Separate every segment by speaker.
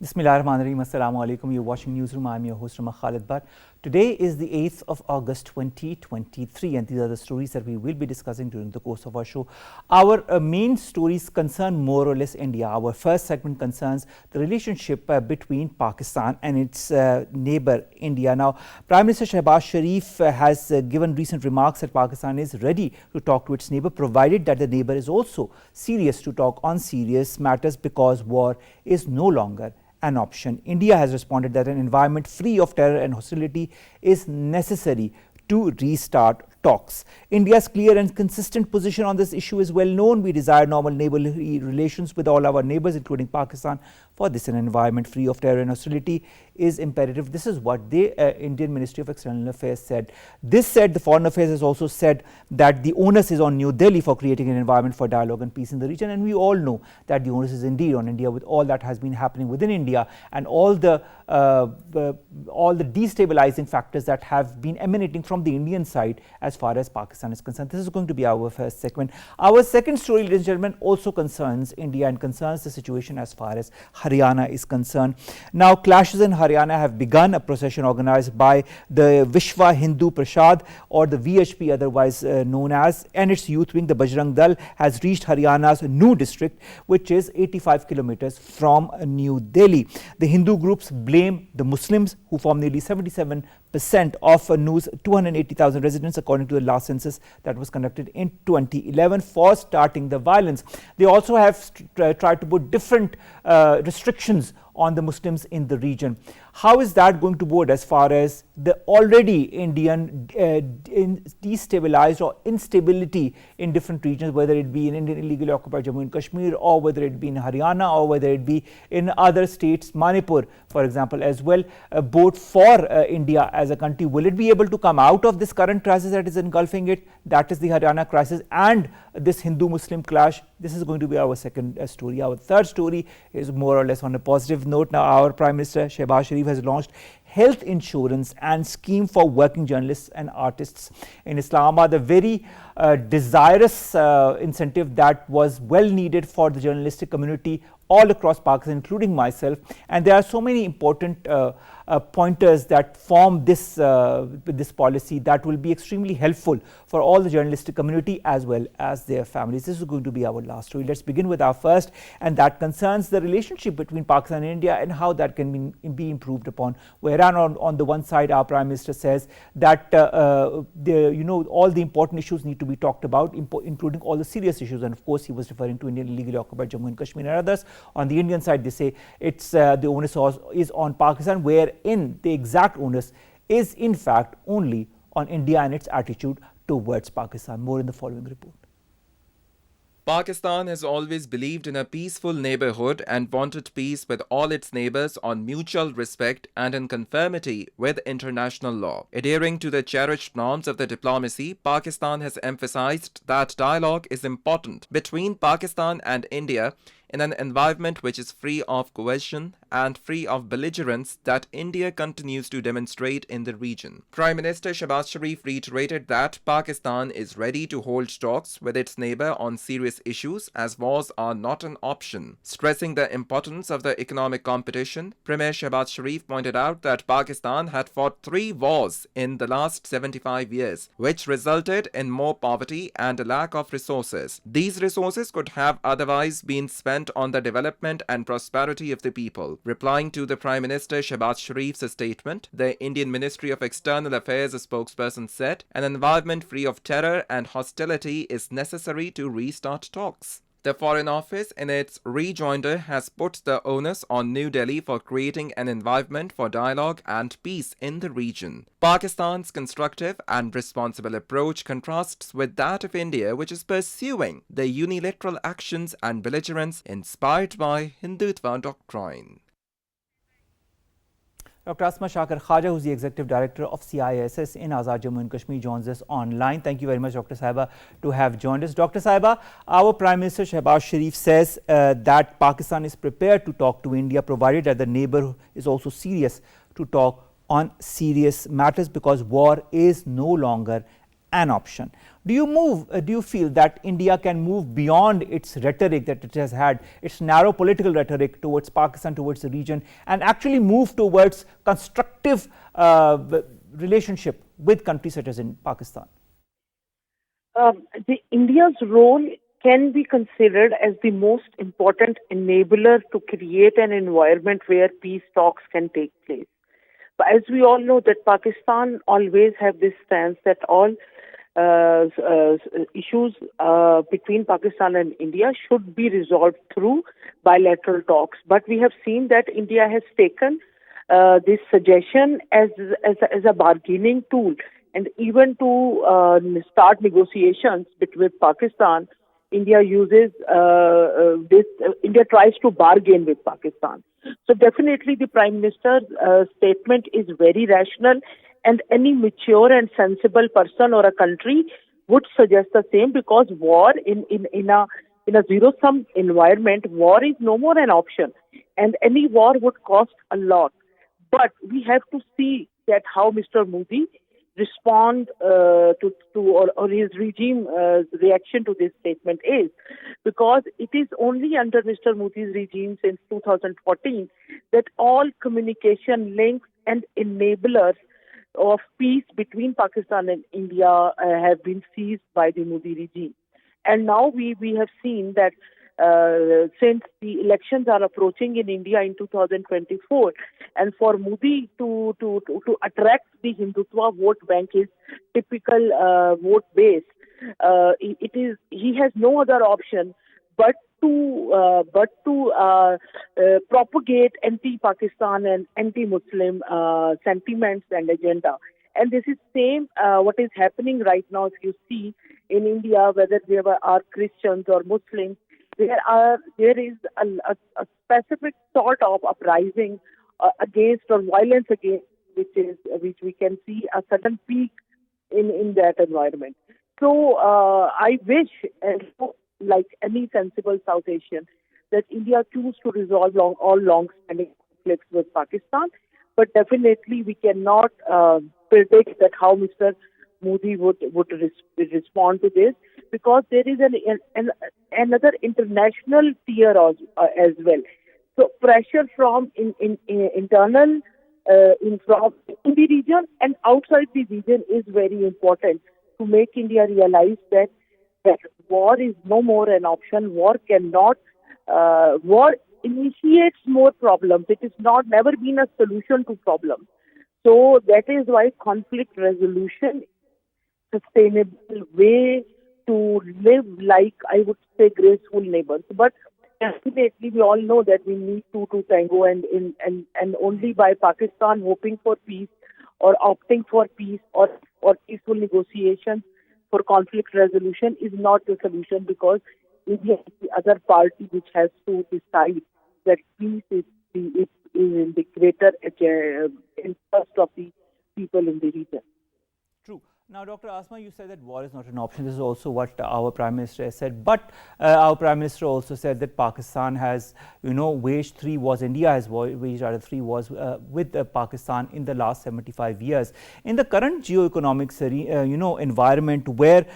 Speaker 1: Bismillahirrahmanirrahim. Assalamu alaikum. You're watching Newsroom. I'm your host, Khalid. Today is the 8th of August 2023, and these are the stories that we will be discussing during the course of our show. Our main stories concern more or less India. Our first segment concerns the relationship between Pakistan and its neighbor India. Now, Prime Minister Shehbaz Sharif has given recent remarks that Pakistan is ready to talk to its neighbor, provided that the neighbor is also serious to talk on serious matters, because war is no longer an option. India has responded that an environment free of terror and hostility is necessary to restart talks. India's clear and consistent position on this issue is well known. We desire normal neighborly relations with all our neighbors, including Pakistan. For this, an environment free of terror and hostility is imperative. This is what the Indian Ministry of External Affairs said. This said, the Foreign Affairs has also said that the onus is on New Delhi for creating an environment for dialogue and peace in the region. And we all know that the onus is indeed on India, with all that has been happening within India and all the destabilizing factors that have been emanating from the Indian side as far as Pakistan is concerned. This is going to be our first segment. Our second story, ladies and gentlemen, also concerns India and concerns the situation as far as Haryana is concerned. Now, clashes in Haryana have begun. A procession organized by the Vishwa Hindu Prashad, or the VHP otherwise known as, and its youth wing, the Bajrang Dal, has reached Haryana's New district, which is 85 kilometers from New Delhi. The Hindu groups blame the Muslims, who form nearly 77% of New's 280,000 residents, according to the last census that was conducted in 2011, for starting the violence. They also have tried to put different restrictions on the Muslims in the region. How is that going to bode as far as the already Indian destabilized or instability in different regions, whether it be in Indian illegally occupied Jammu and Kashmir, or whether it be in Haryana, or whether it be in other states, Manipur, for example, as well, bode for India as a country? Will it be able to come out of this current crisis that is engulfing it? That is the Haryana crisis and this Hindu-Muslim clash. This is going to be our second story. Our third story is more or less on a positive note. Now, our Prime Minister Shehbaz Sharif has launched health insurance and scheme for working journalists and artists in Islamabad, a very desirous incentive that was well needed for the journalistic community all across Pakistan, including myself. And there are so many important pointers that form this policy that will be extremely helpful for all the journalistic community as well as their families. This is going to be our last story. Let's begin with our first, and that concerns the relationship between Pakistan and India and how that can be improved upon. Whereas on the one side, our Prime Minister says that all the important issues need to be talked about, including all the serious issues, and of course he was referring to Indian illegally occupied Jammu and Kashmir and others. On the Indian side, they say it's the onus is on Pakistan, wherein the exact onus is in fact only on India and its attitude towards Pakistan. More in the following report.
Speaker 2: Pakistan has always believed in a peaceful neighborhood and wanted peace with all its neighbors on mutual respect and in conformity with international law. Adhering to the cherished norms of the diplomacy, Pakistan has emphasized that dialogue is important between Pakistan and India in an environment which is free of coercion and free of belligerence that India continues to demonstrate in the region. Prime Minister Shehbaz Sharif reiterated that Pakistan is ready to hold talks with its neighbor on serious issues, as wars are not an option. Stressing the importance of the economic competition, Premier Shehbaz Sharif pointed out that Pakistan had fought 3 wars in the last 75 years, which resulted in more poverty and a lack of resources. These resources could have otherwise been spent on the development and prosperity of the people. Replying to the Prime Minister Shehbaz Sharif's statement, the Indian Ministry of External Affairs spokesperson said, an environment free of terror and hostility is necessary to restart talks. The Foreign Office, in its rejoinder, has put the onus on New Delhi for creating an environment for dialogue and peace in the region. Pakistan's constructive and responsible approach contrasts with that of India, which is pursuing the unilateral actions and belligerence inspired by Hindutva doctrine.
Speaker 1: Dr. Asma Shakir Khaja, who is the Executive Director of CISS in Azad Jammu and Kashmir, joins us online. Thank you very much, Dr. Saiba, to have joined us. Dr. Saiba, our Prime Minister Shehbaz Sharif says that Pakistan is prepared to talk to India, provided that the neighbor is also serious to talk on serious matters, because war is no longer an option. Do you feel that India can move beyond its rhetoric that it has had, its narrow political rhetoric towards Pakistan, towards the region, and actually move towards constructive relationship with countries such as in Pakistan?
Speaker 3: India's role can be considered as the most important enabler to create an environment where peace talks can take place. But as we all know, that Pakistan always have this stance that all issues between Pakistan and India should be resolved through bilateral talks. But we have seen that India has taken this suggestion as a bargaining tool, and even to start negotiations with Pakistan, India uses this. India tries to bargain with Pakistan. So definitely, the Prime Minister's statement is very rational, and any mature and sensible person or a country would suggest the same, because war in a zero-sum environment, war is no more an option, and any war would cost a lot. But we have to see that how Mr. Modi respond to or his regime reaction to this statement is, because it is only under Mr. Modi's regime since 2014 that all communication links and enablers of peace between Pakistan and India have been seized by the Modi regime. And now we have seen that since the elections are approaching in India in 2024, and for Modi to attract the Hindutva vote bank, his typical vote base, he has no other option but to propagate anti-Pakistan and anti-Muslim sentiments and agenda. And this is same what is happening right now. If you see in India, whether they are Christians or Muslims, there is a specific sort of uprising against or violence against, which we can see a sudden peak in that environment. So I wish, like any sensible South Asian, that India choose to resolve all long-standing conflicts with Pakistan. But definitely we cannot predict that how Mr. Modi would respond to this, because there is another international tier as well. So pressure from internal from the region and outside the region is very important to make India realize that war is no more an option. War initiates more problems. It is never been a solution to problems. So that is why conflict resolution, sustainable way to live like, I would say, graceful neighbors. But definitely we all know that we need two to tango, and only by Pakistan hoping for peace or opting for peace or peaceful negotiations for conflict resolution is not the solution, because India is the other party which has to decide that peace is in the greater interest of the people in the region.
Speaker 1: True. Now, Dr. Asma, you said that war is not an option. This is also what our Prime Minister has said. But our Prime Minister also said that Pakistan has, waged 3 wars. India has waged rather 3 wars with Pakistan in the last 75 years. In the current geoeconomic, environment where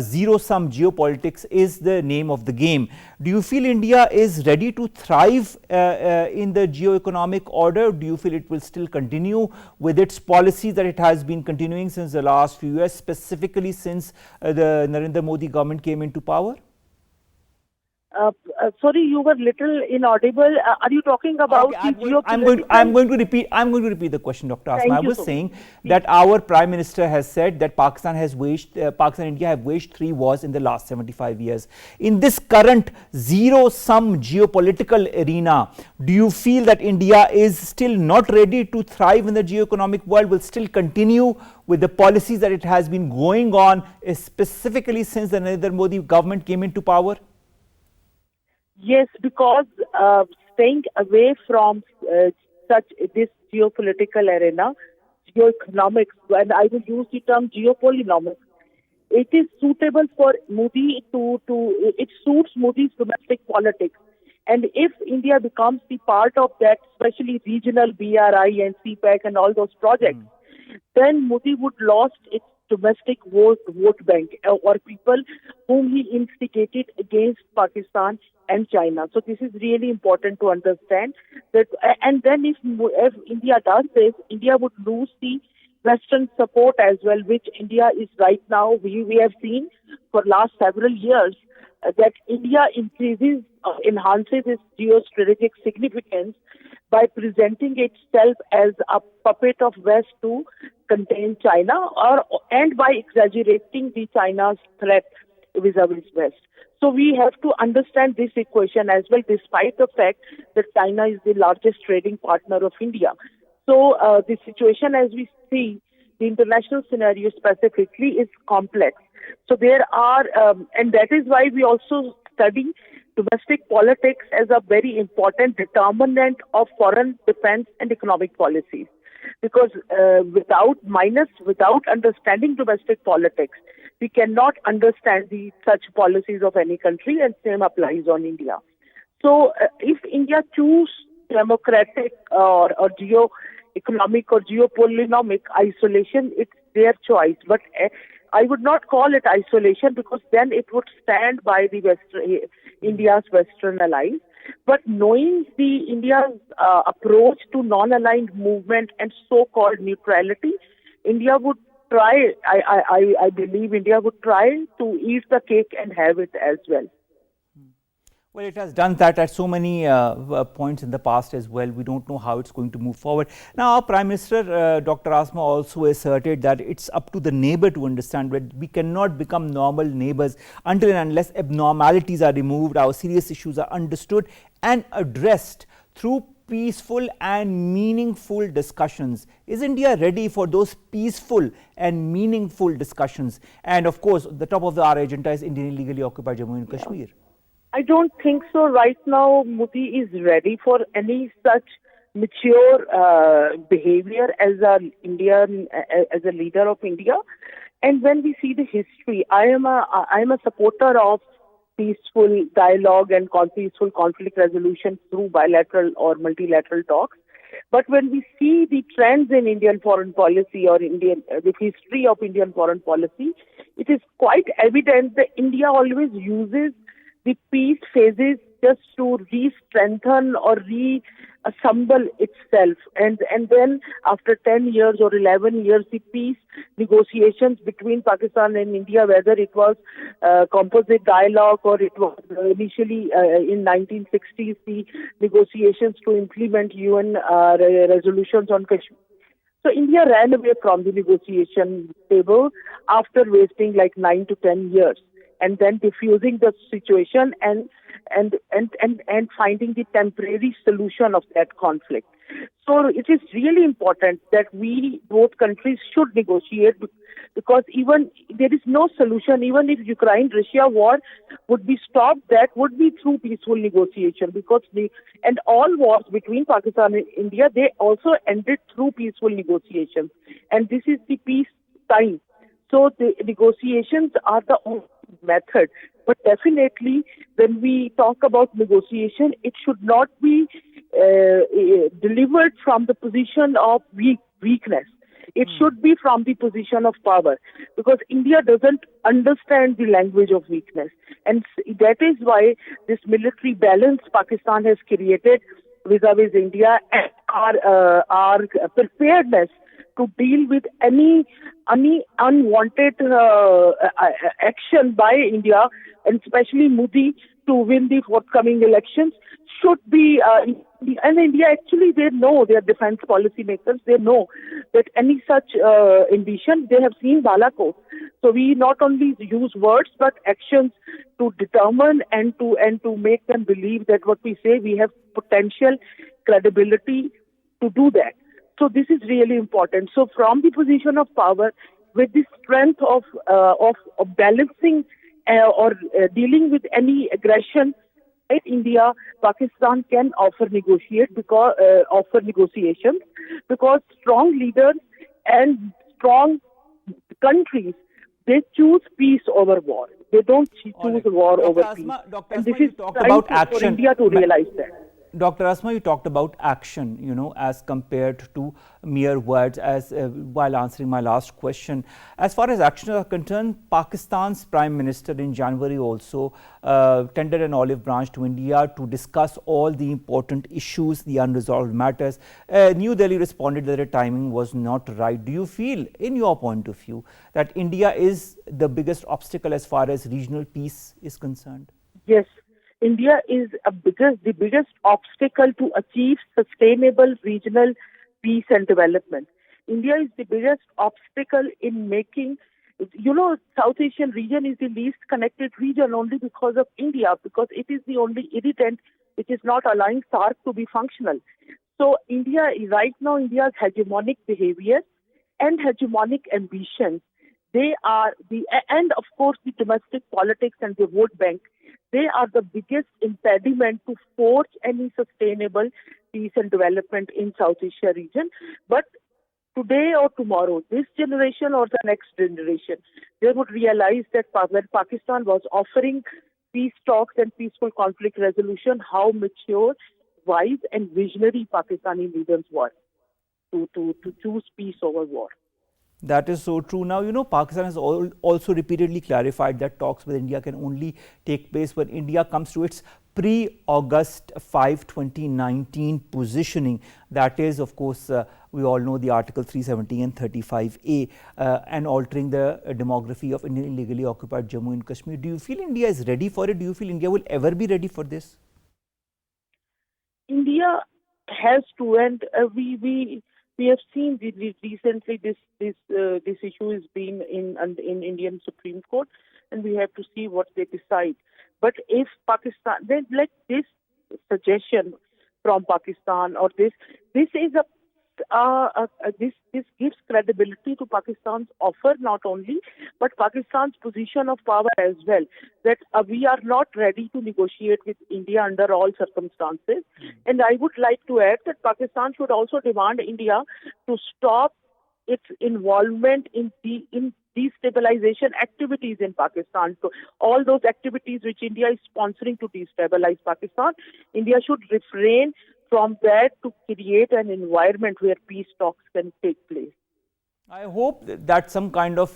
Speaker 1: zero-sum geopolitics is the name of the game, do you feel India is ready to thrive in the geoeconomic order? Do you feel it will still continue with its policies that it has been continuing since the last few years, specifically since the Narendra Modi government came into power?
Speaker 3: Sorry, you were little inaudible. Are you talking about the geopolitical?
Speaker 1: I'm going to repeat the question, Dr. Asma. I was saying that our Prime Minister has said that Pakistan and India have waged 3 wars in the last 75 years. In this current zero-sum geopolitical arena, do you feel that India is still not ready to thrive in the geoeconomic world, will still continue with the policies that it has been going on, specifically since the Narendra Modi government came into power?
Speaker 3: Yes, because staying away from this geopolitical arena, geoeconomics, and I will use the term geopolinomics, it is suitable for Modi it suits Modi's domestic politics. And if India becomes the part of that, especially regional BRI and CPEC and all those projects, then Modi would lost its domestic vote bank or people whom he instigated against Pakistan and China. So this is really important to understand that. And then if India does this, India would lose the Western support as well, which India is right now. We have seen for last several years that India enhances its geostrategic significance by presenting itself as a puppet of West to contain China, and by exaggerating the China's threat vis-a-vis West. So we have to understand this equation as well, despite the fact that China is the largest trading partner of India. So the situation as we see, the international scenario specifically is complex. So there are, and that is why we also study domestic politics as a very important determinant of foreign, defense and economic policies. Because without understanding domestic politics, we cannot understand the such policies of any country, and same applies on India. So if India choose democratic or geo-economic or geopolitical isolation, it's their choice. But I would not call it isolation, because then it would stand by the India's Western allies. But knowing the India's approach to non-aligned movement and so-called neutrality, India would try. I believe India would try to eat the cake and have it as well.
Speaker 1: Well, it has done that at so many points in the past as well. We don't know how it's going to move forward. Now, our Prime Minister, Dr. Asma, also asserted that it's up to the neighbor to understand that we cannot become normal neighbors until and unless abnormalities are removed, our serious issues are understood and addressed through peaceful and meaningful discussions. Is India ready for those peaceful and meaningful discussions? And of course, the top of our agenda is Indian illegally occupied Jammu and Kashmir.
Speaker 3: I don't think so. Right now, Modi is ready for any such mature behavior as a leader of India. And when we see the history, I am a supporter of peaceful dialogue and peaceful conflict resolution through bilateral or multilateral talks. But when we see the trends in Indian foreign policy or the history of Indian foreign policy, it is quite evident that India always uses the peace phases just to re-strengthen or reassemble itself. And then after 10 years or 11 years, the peace negotiations between Pakistan and India, whether it was composite dialogue or it was initially in 1960s, the negotiations to implement UN resolutions on Kashmir. So India ran away from the negotiation table after wasting like 9 to 10 years. And then diffusing the situation and finding the temporary solution of that conflict. So it is really important that both countries should negotiate, because even there is no solution. Even if Ukraine-Russia war would be stopped, that would be through peaceful negotiation. And all wars between Pakistan and India, they also ended through peaceful negotiations. And this is the peace time. So the negotiations are the only method. But definitely, when we talk about negotiation, it should not be delivered from the position of weakness. It should be from the position of power, because India doesn't understand the language of weakness. And that is why this military balance Pakistan has created vis-a-vis India, and our preparedness to deal with any unwanted action by India, and especially Modi, to win the forthcoming elections should be. And India, actually, they know, their defense policy makers, they know that any such ambition, they have seen Balakot. So we not only use words but actions to determine and to make them believe that what we say, we have potential credibility to do that. So this is really important. So from the position of power, with the strength of balancing or dealing with any aggression, right, India, Pakistan can offer negotiations, because strong leaders and strong countries, they choose peace over war. They don't choose war over peace.
Speaker 1: Dr.
Speaker 3: And this
Speaker 1: Asma,
Speaker 3: is
Speaker 1: you talked
Speaker 3: time
Speaker 1: about
Speaker 3: for
Speaker 1: action.
Speaker 3: India to realize that.
Speaker 1: Dr. Asma, you talked about action, as compared to mere words, as while answering my last question. As far as actions are concerned, Pakistan's Prime Minister in January also tendered an olive branch to India to discuss all the important issues, the unresolved matters. New Delhi responded that the timing was not right. Do you feel, in your point of view, that India is the biggest obstacle as far as regional peace is concerned?
Speaker 3: Yes, India is the biggest obstacle to achieve sustainable regional peace and development. India is the biggest obstacle in making, South Asian region is the least connected region only because of India, because it is the only irritant which is not allowing SAARC to be functional. So right now, India's hegemonic behavior and hegemonic ambitions, and of course the domestic politics and the vote bank, they are the biggest impediment to forge any sustainable peace and development in South Asia region. But today or tomorrow, this generation or the next generation, they would realize that when Pakistan was offering peace talks and peaceful conflict resolution, how mature, wise and visionary Pakistani leaders were to choose peace over war.
Speaker 1: That is so true. Now, Pakistan has also repeatedly clarified that talks with India can only take place when India comes to its pre-August 5, 2019 positioning. That is, of course, we all know the Article 370 and 35A and altering the demography of Indian illegally occupied Jammu and Kashmir. Do you feel India is ready for it? Do you feel India will ever be ready for this?
Speaker 3: India has to, and we have seen recently this issue is being in Indian Supreme Court, and we have to see what they decide. But if Pakistan, then like this suggestion from Pakistan, or this is this gives credibility to Pakistan's offer not only, but Pakistan's position of power as well, that we are not ready to negotiate with India under all circumstances. And I would like to add that Pakistan should also demand India to stop its involvement in destabilization activities in Pakistan. So all those activities which India is sponsoring to destabilize Pakistan, India should refrain from that to create an environment where peace talks can take place.
Speaker 1: I hope that some kind of,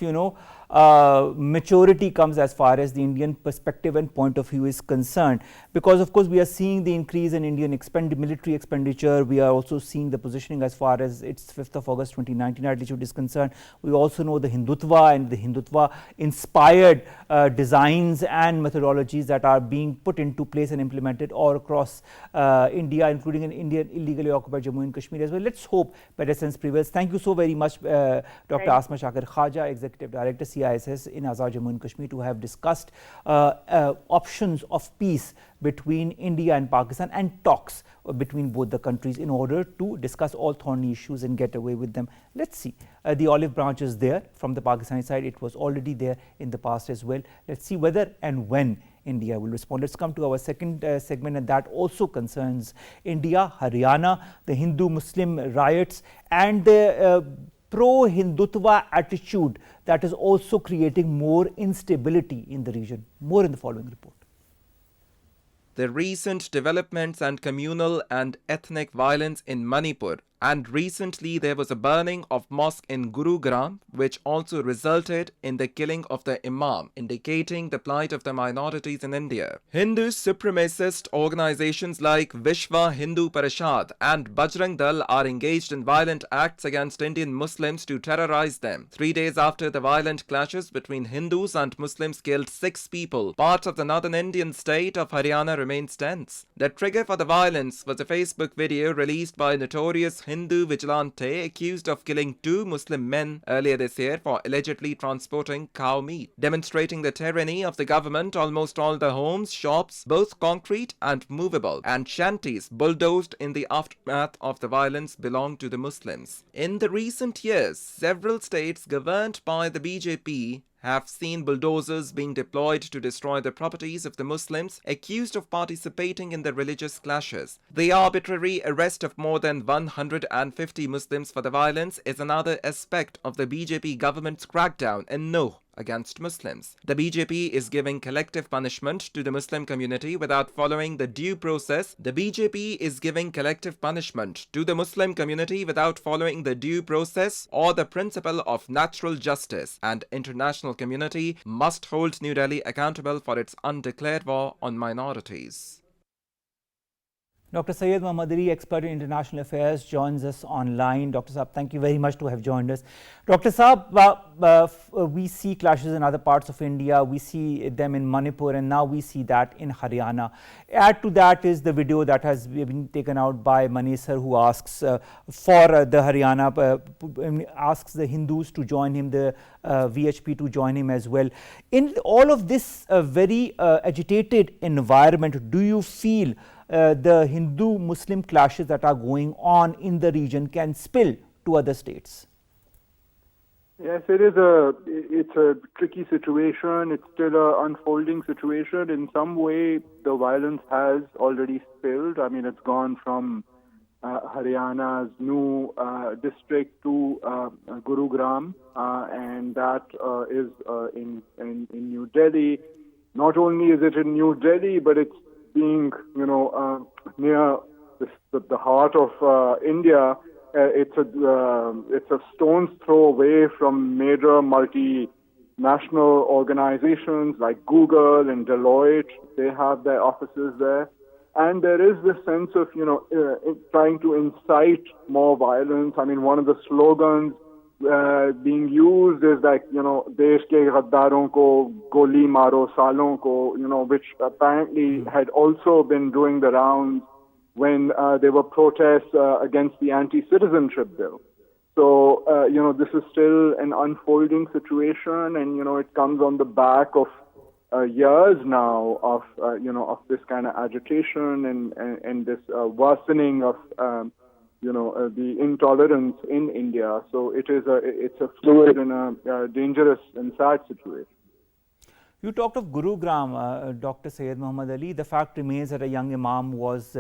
Speaker 1: maturity comes as far as the Indian perspective and point of view is concerned, because of course we are seeing the increase in Indian military expenditure. We are also seeing the positioning as far as its 5th of August 2019 attitude is concerned. We also know the Hindutva and the Hindutva inspired designs and methodologies that are being put into place and implemented all across India, including in Indian illegally occupied Jammu and Kashmir as well. Let's hope better sense prevails. Thank you so very much, Dr. Asma Shakir Khaja, Executive Director, CISS in Azad Jammu and Kashmir, to have discussed options of peace between India and Pakistan and talks between both the countries in order to discuss all thorny issues and get away with them. Let's see. The olive branch is there from the Pakistani side. It was already there in the past as well. Let's see whether and when India will respond. Let's come to our second segment, and that also concerns India, Haryana, the Hindu-Muslim riots and the pro-Hindutva attitude that is also creating more instability in the region. More in the following report.
Speaker 2: The recent developments and communal and ethnic violence in Manipur, and recently there was a burning of mosque in Gurugram, which also resulted in the killing of the imam, indicating the plight of the minorities in India. Hindu supremacist organizations like Vishwa Hindu Parishad and Bajrang Dal are engaged in violent acts against Indian Muslims to terrorize them. 3 days after the violent clashes between Hindus and Muslims killed 6 people, parts of the northern Indian state of Haryana remains tense. The trigger for the violence was a Facebook video released by notorious Hindu vigilante accused of killing 2 Muslim men earlier this year for allegedly transporting cow meat. Demonstrating the tyranny of the government, almost all the homes, shops, both concrete and movable, and shanties bulldozed in the aftermath of the violence belonged to the Muslims. In the recent years, several states governed by the BJP have seen bulldozers being deployed to destroy the properties of the Muslims accused of participating in the religious clashes. The arbitrary arrest of more than 150 Muslims for the violence is another aspect of the BJP government's crackdown. And no, against Muslims. The BJP is giving collective punishment to the Muslim community without following the due process. The BJP is giving collective punishment to the Muslim community without following the due process or the principle of natural justice, and international community must hold New Delhi accountable for its undeclared war on minorities.
Speaker 1: Dr. Syed Mohammad, expert in international affairs, joins us online. Dr. Saab, thank you very much to have joined us. Dr. Saab, we see clashes in other parts of India. We see them in Manipur, and now we see that in Haryana. Add to that is the video that has been taken out by Manesar, who asks for the Haryana, asks the Hindus to join him, the VHP to join him as well. In all of this very agitated environment, do you feel the Hindu-Muslim clashes that are going on in the region can spill to other states?
Speaker 4: Yes, it's a tricky situation. It's still an unfolding situation. In some way, the violence has already spilled. I mean, it's gone from Haryana's new district to Gurugram, and that is in New Delhi. Not only is it in New Delhi, but it's being, near the heart of India. It's a stone's throw away from major multinational organizations like Google and Deloitte. They have their offices there. And there is this sense of, trying to incite more violence. I mean, one of the slogans being used is like, Desh ke gaddaron ko goli maro salon ko, which apparently had also been doing the rounds when there were protests against the anti-citizenship bill. So, this is still an unfolding situation, and, it comes on the back of years now of, of this kind of agitation and this worsening of, the intolerance in India. So it's a fluid and a dangerous and sad situation.
Speaker 1: You talked of Gurugram, Dr. Syed Mohammad Ali. The fact remains that a young imam was,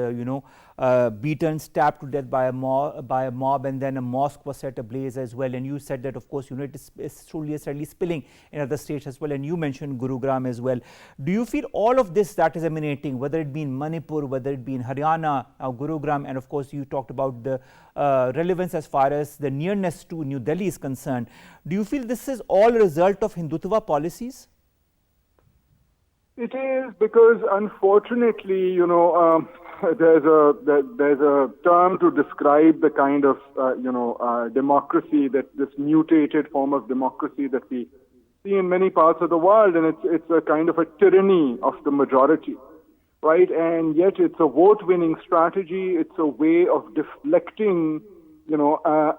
Speaker 1: beaten, stabbed to death by a mob, and then a mosque was set ablaze as well. And you said that, of course, it is truly sadly spilling in other states as well. And you mentioned Gurugram as well. Do you feel all of this that is emanating, whether it be in Manipur, whether it be in Haryana, Gurugram, and of course, you talked about the relevance as far as the nearness to New Delhi is concerned. Do you feel this is all a result of Hindutva policies?
Speaker 4: It is, because unfortunately, there's a term to describe the kind of democracy, that this mutated form of democracy that we see in many parts of the world, and it's a kind of a tyranny of the majority, right? And yet it's a vote-winning strategy. It's a way of deflecting,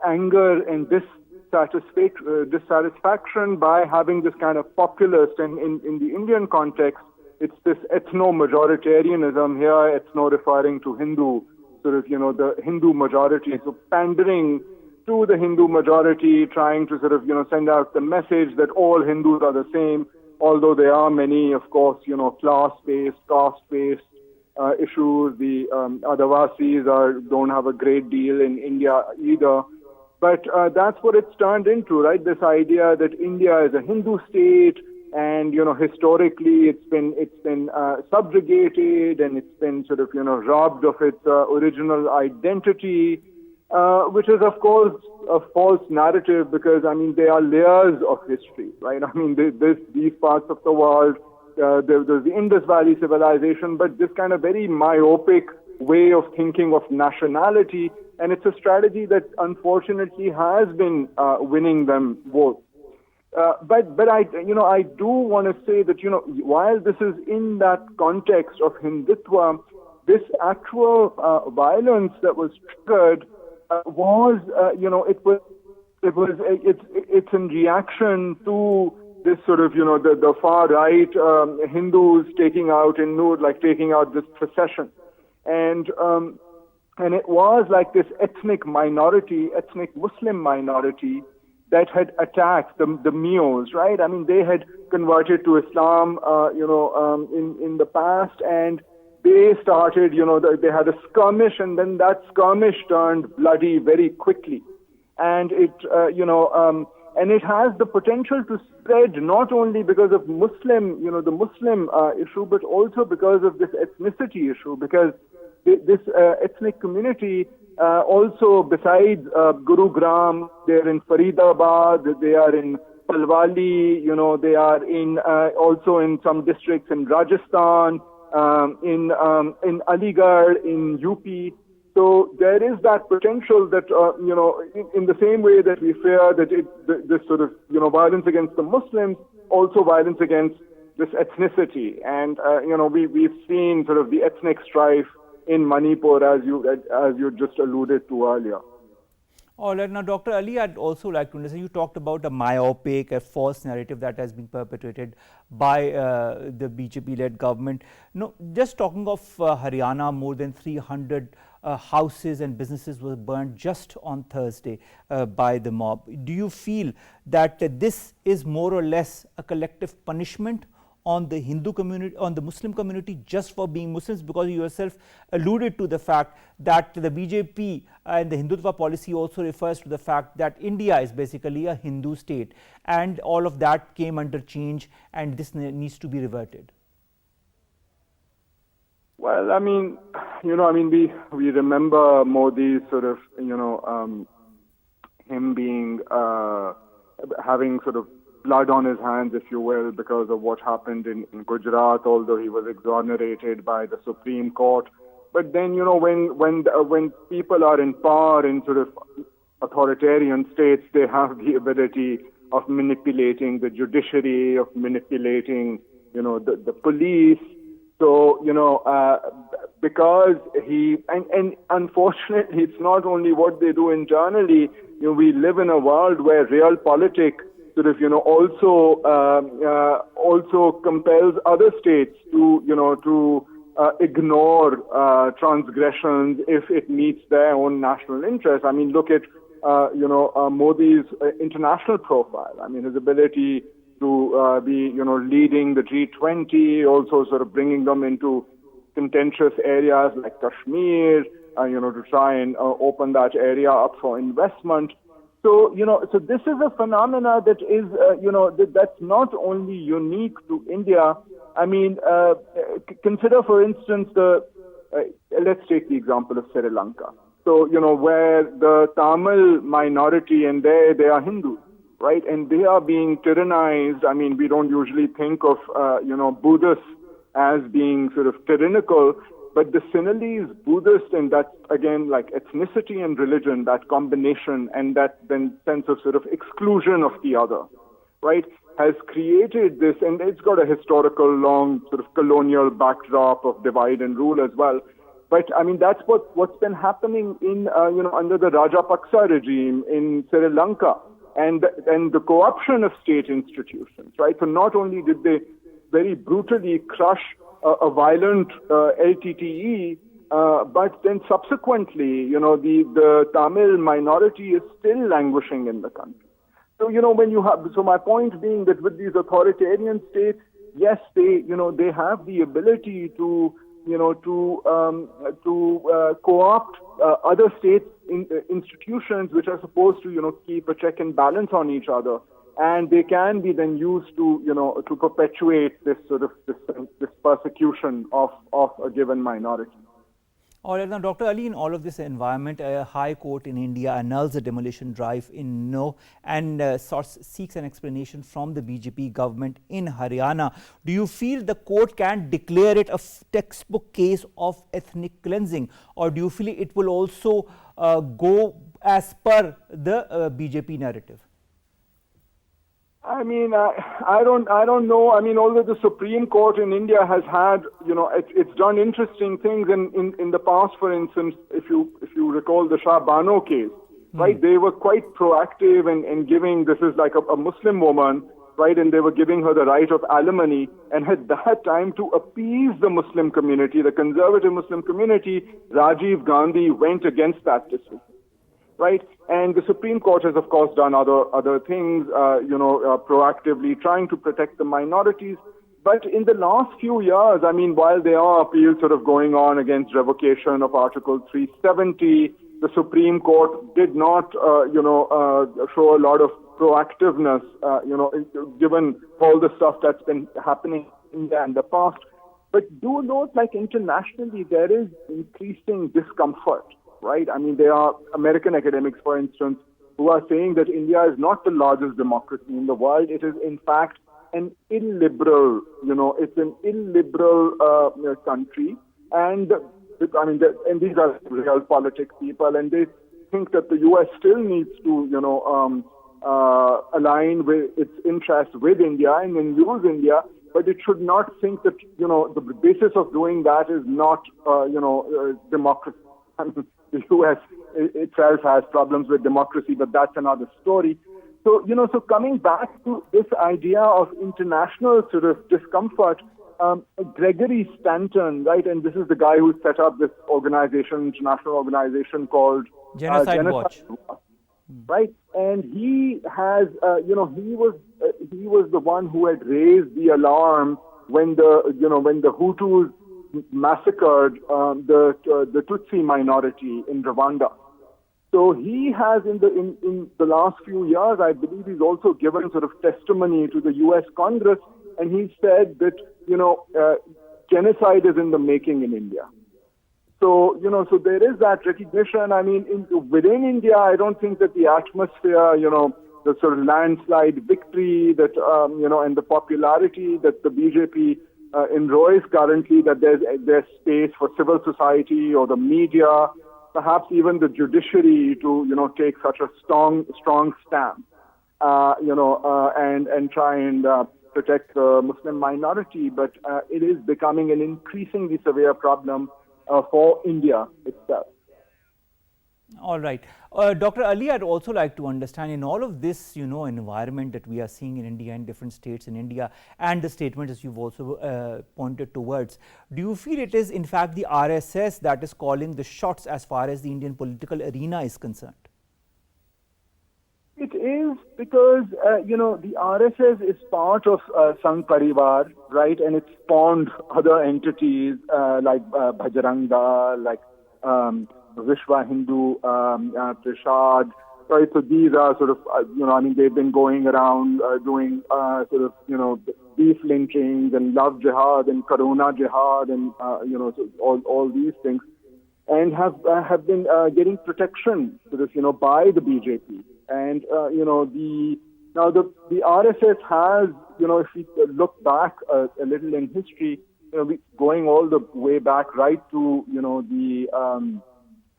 Speaker 4: anger and dissatisfaction by having this kind of populist, and in the Indian context, it's this ethno-majoritarianism here, ethno referring to Hindu, the Hindu majority, so pandering to the Hindu majority, trying to send out the message that all Hindus are the same, although there are many, of course, class-based, caste-based issues. The Adivasis don't have a great deal in India either. But that's what it's turned into, right? This idea that India is a Hindu state, and historically it's been subjugated, and it's been robbed of its original identity, which is of course a false narrative, because there are layers of history, right? These parts of the world, there's the Indus Valley civilization, but this kind of very myopic way of thinking of nationality. And it's a strategy that unfortunately has been winning them votes. But I do want to say that, while this is in that context of Hindutva, this actual violence that was triggered was, it's in reaction to this the far right Hindus taking out this procession. And it was like this ethnic Muslim minority that had attacked the Meos, right? They had converted to Islam, in the past, and they started, they had a skirmish, and then that skirmish turned bloody very quickly. And it, and it has the potential to spread not only because of Muslim, the Muslim issue, but also because of this ethnicity issue, because this ethnic community also, besides Gurugram, they're in Faridabad, they are in Palwali, they are in also in some districts in Rajasthan, in Aligarh, in UP. So there is that potential that, in the same way that we fear that this sort of, violence against the Muslims, also violence against this ethnicity. And, we've seen sort of the ethnic strife in Manipur, as you just alluded to earlier.
Speaker 1: All right. Now, Dr. Ali, I'd also like to understand, you talked about a myopic, a false narrative that has been perpetrated by the BJP-led government. No, just talking of Haryana, more than 300 houses and businesses were burned just on Thursday by the mob. Do you feel that this is more or less a collective punishment on the Hindu community, on the Muslim community, just for being Muslims? Because you yourself alluded to the fact that the BJP and the Hindutva policy also refers to the fact that India is basically a Hindu state, and all of that came under change, and this needs to be reverted.
Speaker 4: Well, we remember Modi's sort of, him being, having sort of blood on his hands, if you will, because of what happened in Gujarat, although he was exonerated by the Supreme Court. But then, when people are in power in sort of authoritarian states, they have the ability of manipulating the judiciary, of manipulating, the police. So, because and unfortunately, it's not only what they do internally. We live in a world where realpolitik sort of, also compels other states to ignore transgressions if it meets their own national interests. I mean, look at, Modi's international profile. I mean, his ability to be, leading the G20, also sort of bringing them into contentious areas like Kashmir, to try and open that area up for investment. So, so this is a phenomena that is, that's not only unique to India. I mean, consider, for instance, let's take the example of Sri Lanka. So, where the Tamil minority, and they are Hindus, right? And they are being tyrannized. I mean, we don't usually think of, Buddhists as being sort of tyrannical, but the Sinhalese Buddhist, and that's again like ethnicity and religion, that combination, and that then sense of sort of exclusion of the other, right, has created this, and it's got a historical long sort of colonial backdrop of divide and rule as well. But I mean, that's what's been happening in, under the Rajapaksa regime in Sri Lanka, and the corruption of state institutions, right? So not only did they very brutally crush a violent LTTE, but then subsequently, the Tamil minority is still languishing in the country. So, so my point being that with these authoritarian states, yes, they have the ability to, co-opt other states' institutions which are supposed to, keep a check and balance on each other. And they can be then used to, to perpetuate this sort of this persecution of a given minority.
Speaker 1: All right, now, Dr. Ali, in all of this environment, a High Court in India annuls a demolition drive in No and seeks an explanation from the BJP government in Haryana. Do you feel the court can declare it a textbook case of ethnic cleansing, or do you feel it will also go as per the BJP narrative?
Speaker 4: I mean, I don't know. I mean, although the Supreme Court in India has had, it's done interesting things in the past. For instance, if you recall the Shah Bano case, right? They were quite proactive in giving, this is like a Muslim woman, right? And they were giving her the right of alimony. And at that time, to appease the Muslim community, the conservative Muslim community, Rajiv Gandhi went against that decision. Right, and the Supreme Court has, of course, done other things, proactively trying to protect the minorities. But in the last few years, I mean, while there are appeals sort of going on against revocation of Article 370, the Supreme Court did not, show a lot of proactiveness, given all the stuff that's been happening in India in the past. But do note, like internationally, there is increasing discomfort, right? I mean, there are American academics, for instance, who are saying that India is not the largest democracy in the world. It is, in fact, an illiberal, it's an illiberal country. And I mean, and these are real politics people, and they think that the U.S. still needs to, align with its interests with India and then use India. But it should not think that, the basis of doing that is not, democracy. I mean, the U.S. itself has problems with democracy, but that's another story. So, so coming back to this idea of international sort of discomfort, Gregory Stanton, right, and this is the guy who set up this organization, international organization called
Speaker 1: Genocide Watch.
Speaker 4: Right, and he has, he was the one who had raised the alarm when the Hutus massacred the Tutsi minority in Rwanda. So he has in the last few years, I believe, he's also given sort of testimony to the U.S. Congress, and he said that genocide is in the making in India. So, so there is that recognition. I mean, within India, I don't think that the atmosphere, the sort of landslide victory that, and the popularity that the BJP enjoys currently, that there's space for civil society or the media, perhaps even the judiciary to, take such a strong stand, and try and protect the Muslim minority. But it is becoming an increasingly severe problem for India itself.
Speaker 1: All right. Dr. Ali, I'd also like to understand in all of this, environment that we are seeing in India and different states in India and the statements as you've also pointed towards, do you feel it is in fact the RSS that is calling the shots as far as the Indian political arena is concerned?
Speaker 4: It is because, the RSS is part of Sangh Parivar, right? And it's spawned other entities like Bajrang Dal, like Vishwa Hindu Prashad, right? So these are sort of, they've been going around doing beef lynchings and love jihad and corona jihad and, so all these things, and have been getting protection sort of, by the BJP. And, the RSS has, if we look back a little in history, going all the way back right to,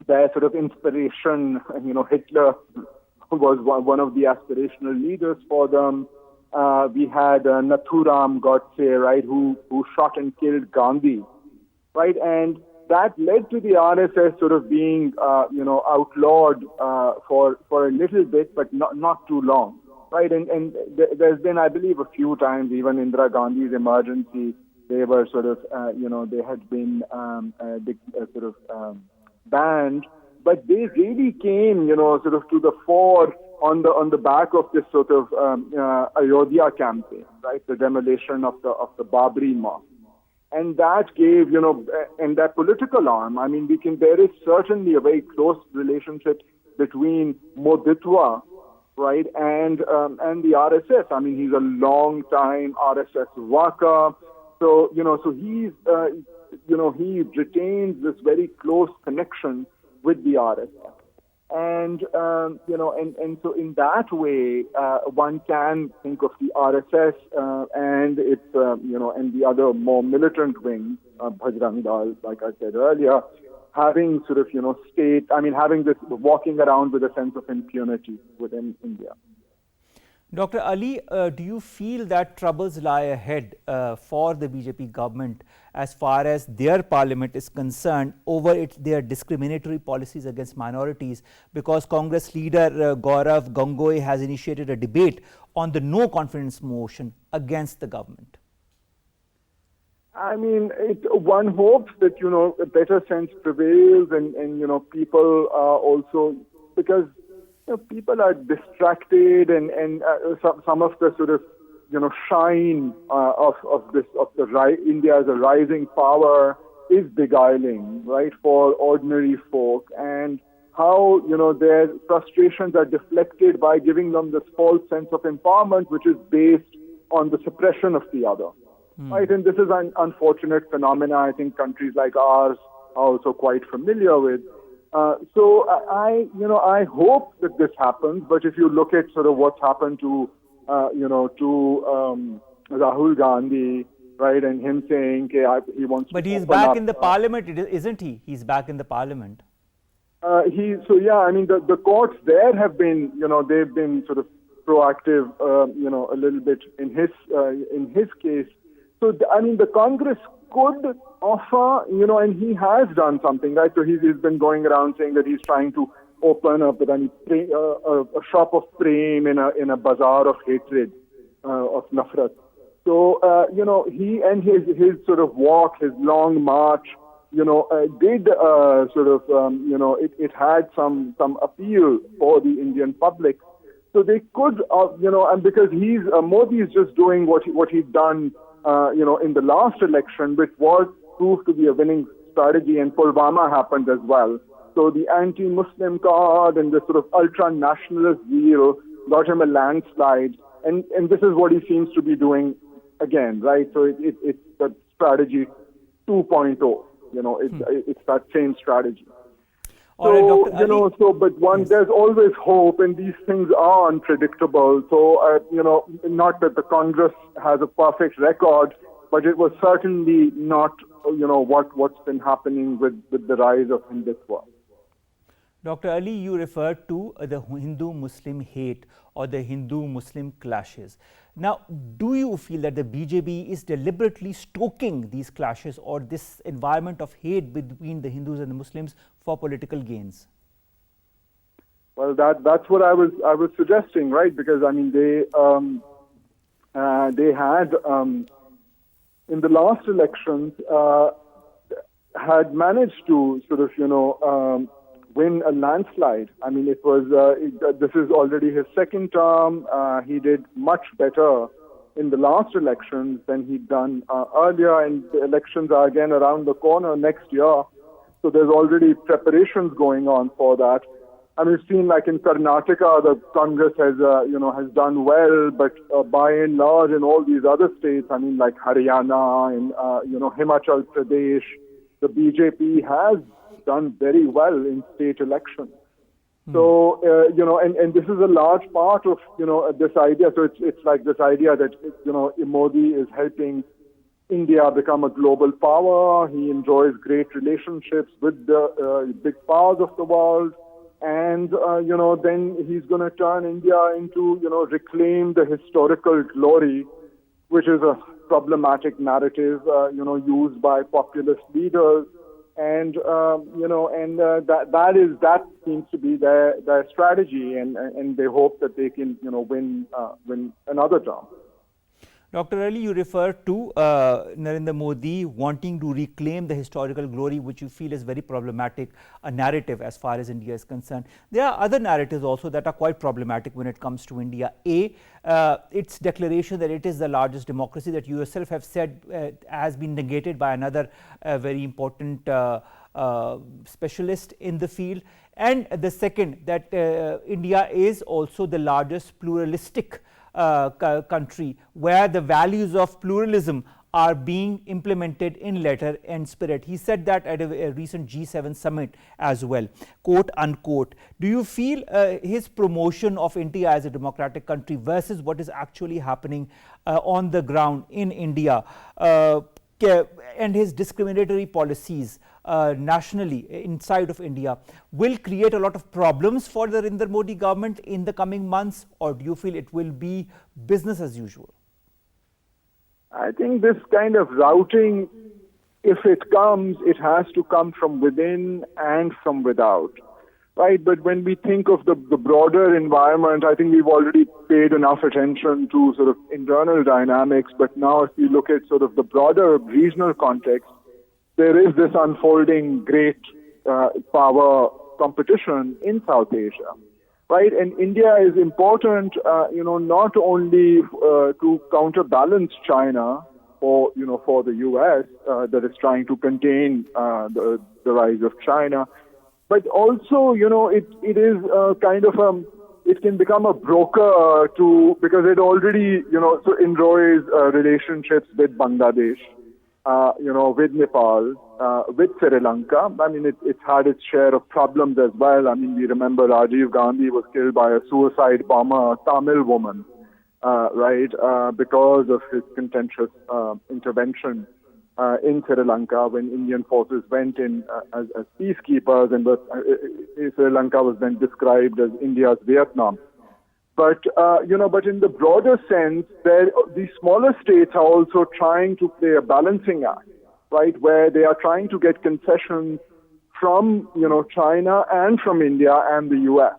Speaker 4: their sort of inspiration, Hitler was one of the aspirational leaders for them. We had Nathuram Godse, right, who shot and killed Gandhi, right? And that led to the RSS sort of being, outlawed for a little bit, but not too long, right? And there's been, I believe, a few times, even Indira Gandhi's emergency, they were sort of, they had been banned, but they really came, sort of to the fore on the back of this sort of Ayodhya campaign, right? The demolition of the Babri mosque. And that gave, and that political arm, I mean, there is certainly a very close relationship between Moditwa, right, and the RSS. I mean, he's a long time RSS worker. So, so he's, he retains this very close connection with the RSS. And, and so in that way, one can think of the RSS and its, and the other more militant wings, Bajrang Dal, like I said earlier, having sort of, having this, walking around with a sense of impunity within India.
Speaker 1: Dr. Ali, do you feel that troubles lie ahead for the BJP government as far as their parliament is concerned over their discriminatory policies against minorities? Because Congress leader Gaurav Gangoi has initiated a debate on the no confidence motion against the government.
Speaker 4: I mean, one hopes that, a better sense prevails and people are also, because people are distracted and some of the sort of, shine of India as a rising power is beguiling, right, for ordinary folk. And how, their frustrations are deflected by giving them this false sense of empowerment, which is based on the suppression of the other. Right? And this is an unfortunate phenomena I think countries like ours are also quite familiar with. So I hope that this happens, but if you look at sort of what's happened to Rahul Gandhi, right, and him saying he wants
Speaker 1: But
Speaker 4: to
Speaker 1: he's
Speaker 4: open
Speaker 1: back
Speaker 4: up,
Speaker 1: in the parliament, isn't he? He's back in the parliament.
Speaker 4: The courts there have been, they've been sort of proactive, a little bit in his case. So, the Congress could offer, and he has done something, right? So he's been going around saying that he's trying to open up a shop of prem in a bazaar of hatred, of nafrat. So, he and his sort of walk, his long march, did it had some appeal for the Indian public. So they could, and because Modi is just doing what he'd done, in the last election, which was proved to be a winning strategy, and Pulwama happened as well. So the anti-Muslim card and the sort of ultra-nationalist zeal got him a landslide, and this is what he seems to be doing again, right? So it's the strategy 2.0. It's that same strategy.
Speaker 1: All right, Dr. Ali.
Speaker 4: There's always hope, and these things are unpredictable. So, not that the Congress has a perfect record, but it was certainly not, what's been happening with the rise of Hindutva.
Speaker 1: Dr. Ali, you referred to the Hindu-Muslim hate or the Hindu-Muslim clashes. Now, do you feel that the BJP is deliberately stoking these clashes or this environment of hate between the Hindus and the Muslims for political gains?
Speaker 4: Well, that's what I was suggesting, right? Because they had in the last elections had managed to sort of win a landslide. It was this is already his second term. He did much better in the last elections than he'd done earlier, and the elections are again around the corner next year. So there's already preparations going on for that. And we've seen, like in Karnataka, the Congress has done well, but by and large in all these other states, like Haryana and Himachal Pradesh, the BJP has done very well in state elections. So, and this is a large part of, this idea. So it's like this idea that, Modi is helping India become a global power. He enjoys great relationships with the big powers of the world. And, then he's going to turn India into, reclaim the historical glory, which is a problematic narrative, used by populist leaders. And, that seems to be their strategy, and they hope that they can, win another term.
Speaker 1: Dr. Ali, you refer to Narendra Modi wanting to reclaim the historical glory, which you feel is very problematic, a narrative as far as India is concerned. There are other narratives also that are quite problematic when it comes to India. Its declaration that it is the largest democracy that you yourself have said has been negated by another very important specialist in the field. And the second, that India is also the largest pluralistic country where the values of pluralism are being implemented in letter and spirit. He said that at a recent G7 summit as well, quote unquote. Do you feel his promotion of India as a democratic country versus what is actually happening on the ground in India and his discriminatory policies nationally inside of India will create a lot of problems for the Narendra Modi government in the coming months, or do you feel it will be business as usual?
Speaker 4: I think this kind of routing, if it comes, it has to come from within and from without, right? But when we think of the broader environment, I think we've already paid enough attention to sort of internal dynamics. But now if you look at sort of the broader regional context, there is this unfolding great power competition in South Asia, right? And India is important, not only to counterbalance China or, for the US that is trying to contain the rise of China, but also, it is kind of it can become a broker because it already, so enjoys relationships with Bangladesh, with Nepal, with Sri Lanka. I mean, it's had its share of problems as well. I mean, we remember Rajiv Gandhi was killed by a suicide bomber, a Tamil woman, right, because of his contentious intervention in Sri Lanka when Indian forces went in as peacekeepers, and Sri Lanka was then described as India's Vietnam. But but in the broader sense, these smaller states are also trying to play a balancing act, right, where they are trying to get concessions from China and from India and the U.S.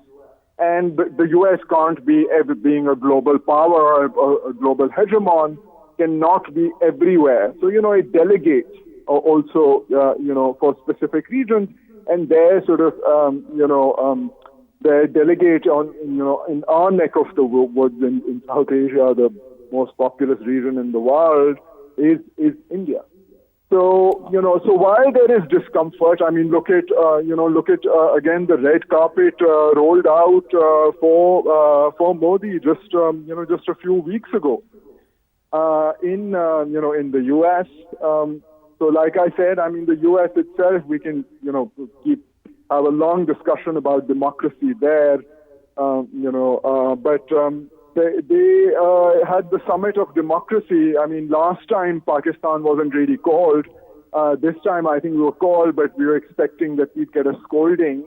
Speaker 4: And the U.S. can't be being a global power, a global hegemon, cannot be everywhere. So, it delegates also, for specific regions, and they sort of, they delegate on, in our neck of the woods in South Asia, the most populous region in the world is India. So, so while there is discomfort, I mean, look at again, the red carpet rolled out for Modi just a few weeks ago. In the U.S. So like I said, I mean, the U.S. itself, we can, have a long discussion about democracy there, but they had the summit of democracy. I mean, last time Pakistan wasn't really called. This time I think we were called, but we were expecting that we'd get a scolding,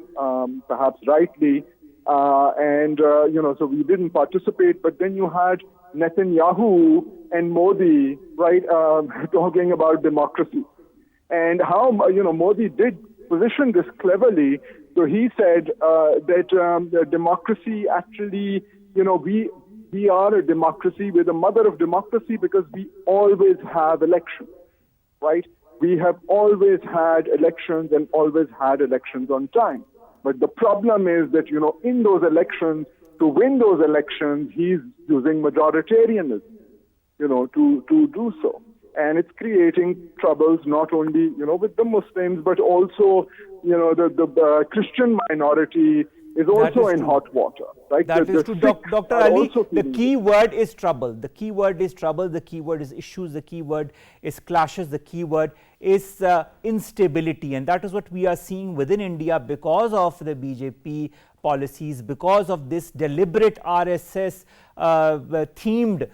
Speaker 4: perhaps rightly. So we didn't participate, but then you had Netanyahu and Modi, right, talking about democracy. And how, Modi did position this cleverly. So he said that democracy actually, we are a democracy, we're the mother of democracy because we always have elections, right? We have always had elections and always had elections on time. But the problem is that, in those elections, to win those elections, he's using majoritarianism, to do so. And it's creating troubles not only, with the Muslims, but also, the Christian minority is also in hot water, right?
Speaker 1: That is true. Dr. Ali, the key word is trouble. The key word is trouble. The key word is issues. The key word is clashes. The key word is instability. And that is what we are seeing within India because of the BJP policies, because of this deliberate RSS themed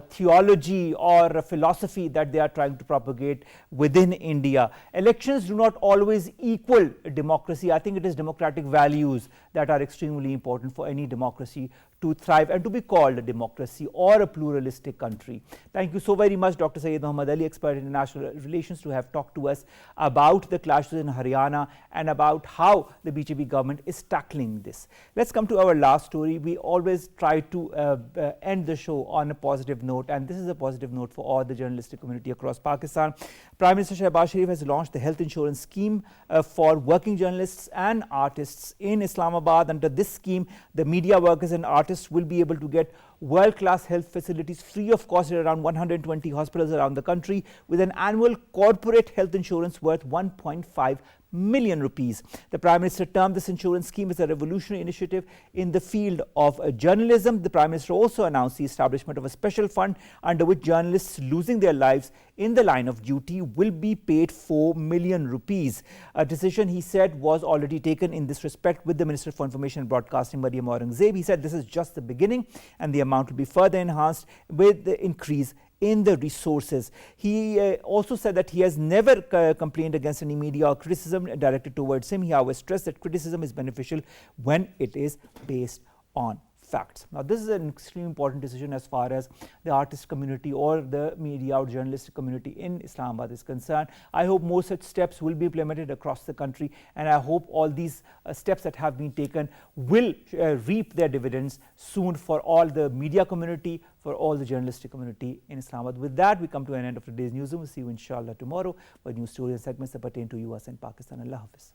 Speaker 1: theology or philosophy that they are trying to propagate within India. Elections do not always equal democracy. I think it is democratic values that are extremely important for any democracy to thrive and to be called a democracy or a pluralistic country. Thank you so very much, Dr. Syed Mohammad Ali, expert in international relations, to have talked to us about the clashes in Haryana and about how the BJP government is tackling this. Let's come to our last story. We always try to end the show on a positive note, and this is a positive note for all the journalistic community across Pakistan. Prime Minister Shehbaz Sharif has launched the health insurance scheme for working journalists and artists in Islamabad. Under this scheme, the media workers and artists will be able to get world-class health facilities free of cost at around 120 hospitals around the country, with an annual corporate health insurance worth 1.5 million rupees. The Prime Minister termed this insurance scheme as a revolutionary initiative in the field of journalism. The Prime Minister also announced the establishment of a special fund under which journalists losing their lives in the line of duty will be paid 4 million rupees. A decision, he said, was already taken in this respect with the Minister for Information and Broadcasting, Maryam Aurangzeb. He said this is just the beginning and the amount will be further enhanced with the increase in the resources. He also said that he has never complained against any media or criticism directed towards him. He however stressed that criticism is beneficial when it is based on facts. Now, this is an extremely important decision as far as the artist community or the media or journalistic community in Islamabad is concerned. I hope more such steps will be implemented across the country, and I hope all these steps that have been taken will reap their dividends soon for all the media community, for all the journalistic community in Islamabad. With that, we come to an end of today's newsroom. We'll see you inshallah tomorrow for new stories and segments that pertain to US and Pakistan. Allah Hafiz.